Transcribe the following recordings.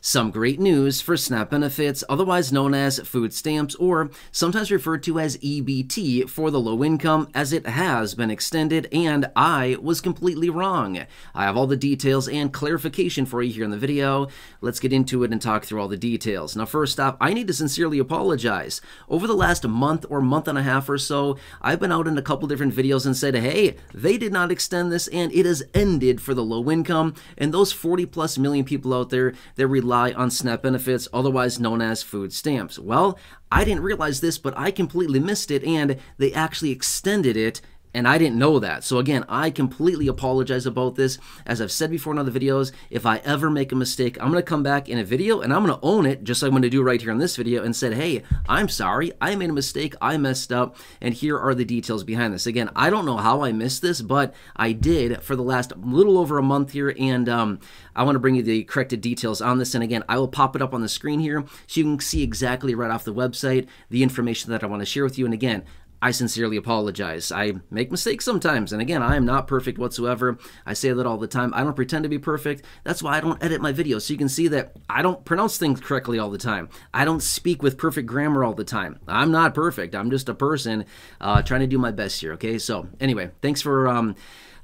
Some great news for SNAP benefits, otherwise known as food stamps, or sometimes referred to as EBT for the low income, as it has been extended, and I was completely wrong. I have all the details and clarification for you here in the video. Let's get into it and talk through all the details. Now, first off, I need to sincerely apologize. Over the last month or month and a half or so, I've been out in a couple different videos and said, hey, they did not extend this and it has ended for the low income and those 40+ million people out there that rely on SNAP benefits, otherwise known as food stamps. Well, I didn't realize this, but I completely missed it, and they actually extended it, and I didn't know that. So again, I completely apologize about this. As I've said before in other videos, if I ever make a mistake, I'm going to come back in a video and I'm going to own it, just like I'm going to do right here in this video, and said, hey, I'm sorry, I made a mistake, I messed up, and here are the details behind this. Again, I don't know how I missed this, but I did for the last little over a month here, and I want to bring you the corrected details on this. And again, I will pop it up on the screen here so you can see exactly right off the website the information that I want to share with you. And again, I sincerely apologize. I make mistakes sometimes, and again, I am not perfect whatsoever. I say that all the time. I don't pretend to be perfect. That's why I don't edit my videos, so you can see that I don't pronounce things correctly all the time. I don't speak with perfect grammar all the time. I'm not perfect. I'm just a person trying to do my best here, okay? So anyway, thanks for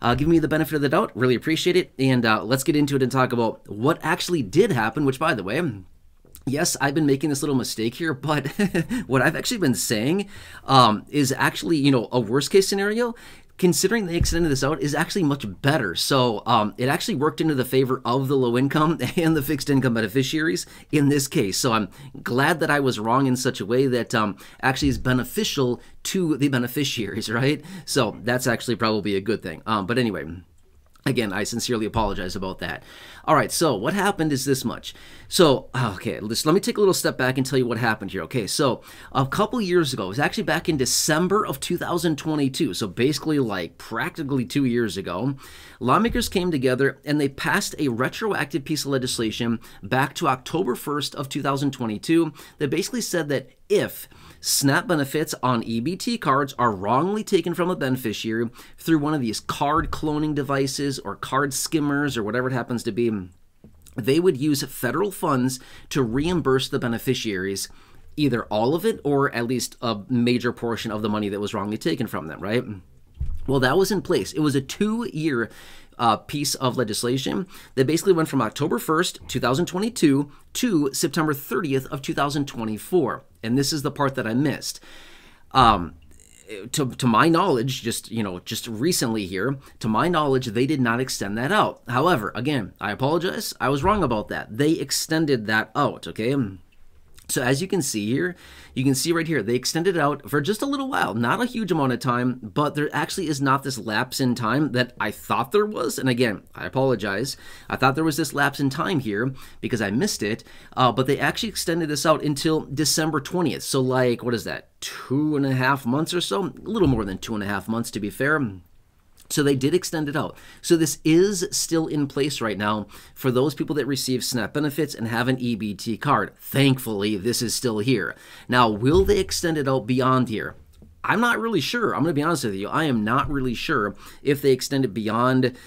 giving me the benefit of the doubt. Really appreciate it, and let's get into it and talk about what actually did happen, which, by the way, yes, I've been making this little mistake here, but what I've actually been saying is actually, you know, a worst case scenario, considering they extended this out, is actually much better. So it actually worked into the favor of the low income and the fixed income beneficiaries in this case. So I'm glad that I was wrong in such a way that actually is beneficial to the beneficiaries, right? So that's actually probably a good thing. But anyway, again, I sincerely apologize about that. All right, so what happened is this much. So, okay, let me take a little step back and tell you what happened here. Okay, so a couple years ago, it was actually back in December of 2022, so basically like practically 2 years ago, lawmakers came together and they passed a retroactive piece of legislation back to October 1st of 2022 that basically said that if SNAP benefits on EBT cards are wrongly taken from a beneficiary through one of these card cloning devices or card skimmers or whatever it happens to be, they would use federal funds to reimburse the beneficiaries either all of it or at least a major portion of the money that was wrongly taken from them, right? Well, that was in place. It was a 2-year piece of legislation that basically went from October 1st, 2022 to September 30th of 2024. And this is the part that I missed. To my knowledge, just recently here, to my knowledge, they did not extend that out. However, again, I apologize. I was wrong about that. They extended that out, okay? So as you can see here, you can see right here, they extended it out for just a little while, not a huge amount of time, but there actually is not this lapse in time that I thought there was. And again, I apologize. I thought there was this lapse in time here because I missed it, but they actually extended this out until December 20th. So like, what is that, 2.5 months or so? A little more than 2.5 months to be fair. So they did extend it out. So this is still in place right now for those people that receive SNAP benefits and have an EBT card. Thankfully, this is still here. Now, will they extend it out beyond here? I'm not really sure. I'm going to be honest with you. I am not really sure if they extend it beyond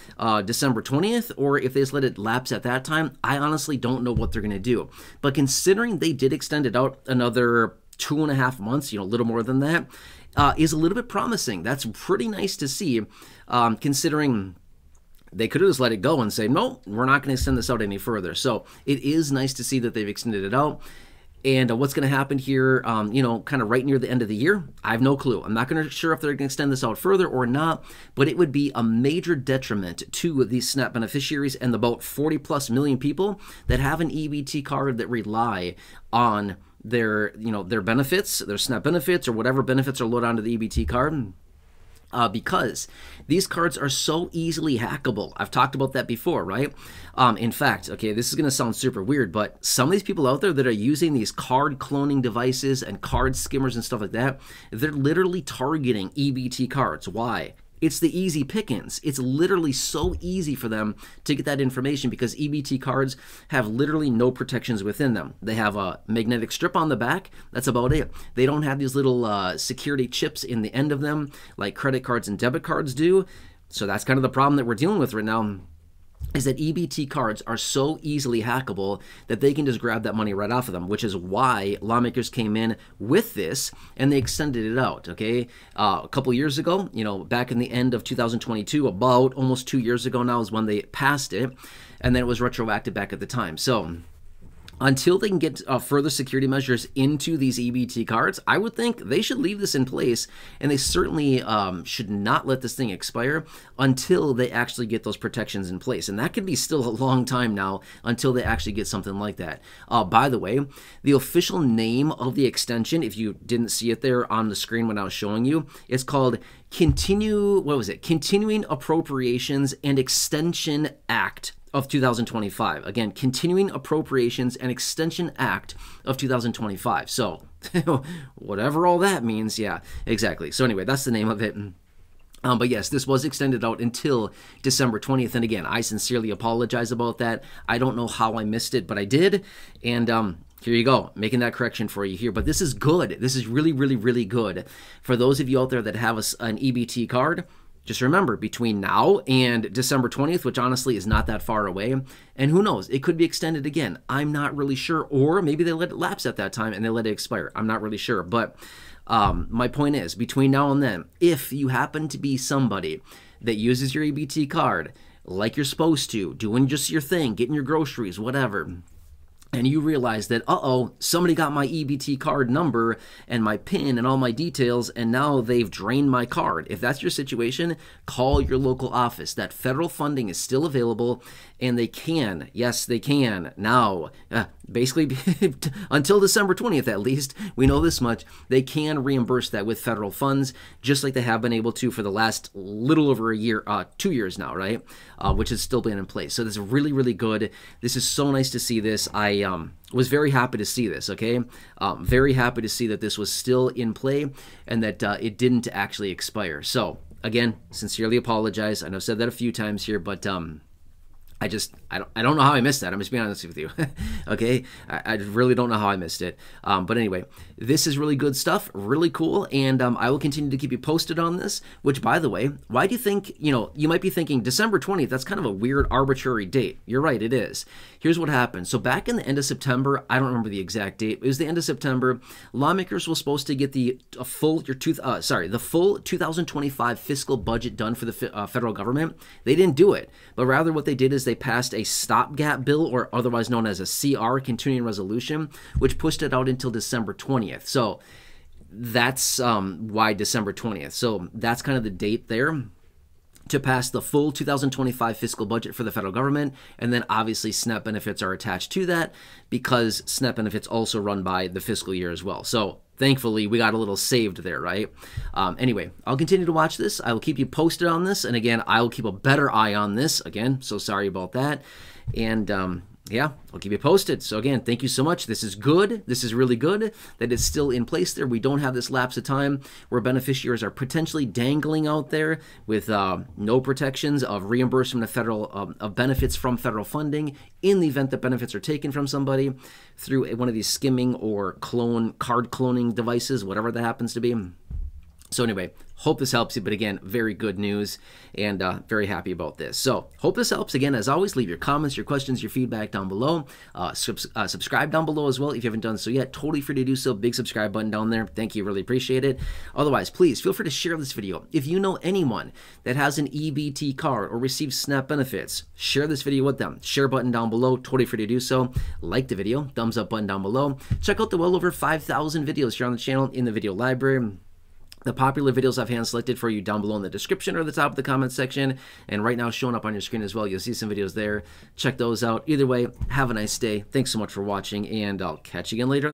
December 20th or if they just let it lapse at that time. I honestly don't know what they're going to do. But considering they did extend it out another 2.5 months, a little more than that, is a little bit promising. That's pretty nice to see, considering they could have just let it go and say, no, we're not going to extend this out any further. So it is nice to see that they've extended it out. And what's going to happen here, kind of right near the end of the year, I have no clue. I'm not going to sure if they're going to extend this out further or not, but it would be a major detriment to these SNAP beneficiaries and the about 40+ million people that have an EBT card that rely on their benefits, their SNAP benefits, or whatever benefits are loaded onto the EBT card. Because these cards are so easily hackable. I've talked about that before, right? In fact, okay, this is going to sound super weird, but some of these people out there that are using these card cloning devices and card skimmers and stuff like that, they're literally targeting EBT cards. Why? It's the easy pickings. It's literally so easy for them to get that information because EBT cards have literally no protections within them. They have a magnetic strip on the back. That's about it. They don't have these little security chips in the end of them like credit cards and debit cards do. So that's kind of the problem that we're dealing with right now. is that EBT cards are so easily hackable that they can just grab that money right off of them, which is why lawmakers came in with this and they extended it out, okay? A couple years ago, back in the end of 2022, about almost 2 years ago now is when they passed it, and then it was retroactive back at the time. So until they can get further security measures into these EBT cards, I would think they should leave this in place, and they certainly should not let this thing expire until they actually get those protections in place. And that could be still a long time now until they actually get something like that. By the way, the official name of the extension, if you didn't see it there on the screen when I was showing you, it's called Continuing Appropriations and Extension Act of 2025. Again, Continuing Appropriations and Extension Act of 2025. So whatever all that means, yeah, exactly. So anyway, that's the name of it. But yes, this was extended out until December 20th. And again, I sincerely apologize about that. I don't know how I missed it, but I did. And here you go, making that correction for you here. But this is good. This is really, really, really good. For those of you out there that have an EBT card, just remember, between now and December 20th, which honestly is not that far away, and who knows, it could be extended again. I'm not really sure. Or maybe they let it lapse at that time and they let it expire. I'm not really sure. But my point is, between now and then, if you happen to be somebody that uses your EBT card like you're supposed to, doing just your thing, getting your groceries, whatever, and you realize that, somebody got my EBT card number and my PIN and all my details, and now they've drained my card. If that's your situation, call your local office. That federal funding is still available, and they can, yes, they can, now, basically, until December 20th at least, we know this much, they can reimburse that with federal funds, just like they have been able to for the last little over a year, 2 years now, right? Which has still been in place. So this is really, really good. This is so nice to see this. I was very happy to see this, okay? Very happy to see that this was still in play and that it didn't actually expire. So, again, sincerely apologize. I know I've said that a few times here, but I don't know how I missed that. I'm just being honest with you. Okay? I really don't know how I missed it. But anyway, this is really good stuff, really cool, and I will continue to keep you posted on this, which, by the way, why do you think, you might be thinking December 20th, that's kind of a weird arbitrary date. You're right, it is. Here's what happened. So back in the end of September, I don't remember the exact date, it was the end of September, lawmakers were supposed to get the full 2025 fiscal budget done for the federal government. They didn't do it, but rather what they did is they passed a stopgap bill, or otherwise known as a CR, continuing resolution, which pushed it out until December 20th. So that's why December 20th. So that's kind of the date there to pass the full 2025 fiscal budget for the federal government. And then obviously SNAP benefits are attached to that because SNAP benefits also run by the fiscal year as well. So thankfully, we got a little saved there, right? Anyway, I'll continue to watch this. I will keep you posted on this. And again, I will keep a better eye on this. Again, so sorry about that. And yeah, I'll keep you posted. So again, thank you so much. This is good. This is really good that it's still in place there. We don't have this lapse of time where beneficiaries are potentially dangling out there with no protections of reimbursement of federal of benefits from federal funding in the event that benefits are taken from somebody through one of these skimming or card cloning devices, whatever that happens to be. So anyway, hope this helps you, but again, very good news and very happy about this. So hope this helps. Again, as always, leave your comments, your questions, your feedback down below. Subscribe down below as well if you haven't done so yet. Totally free to do so. Big subscribe button down there. Thank you. Really appreciate it. Otherwise, please feel free to share this video. If you know anyone that has an EBT card or receives SNAP benefits, share this video with them. Share button down below. Totally free to do so. Like the video. Thumbs up button down below. Check out the well over 5,000 videos here on the channel in the video library. The popular videos I've hand selected for you down below in the description or the top of the comment section, and right now showing up on your screen as well. You'll see some videos there. Check those out. Either way, have a nice day. Thanks so much for watching, and I'll catch you again later.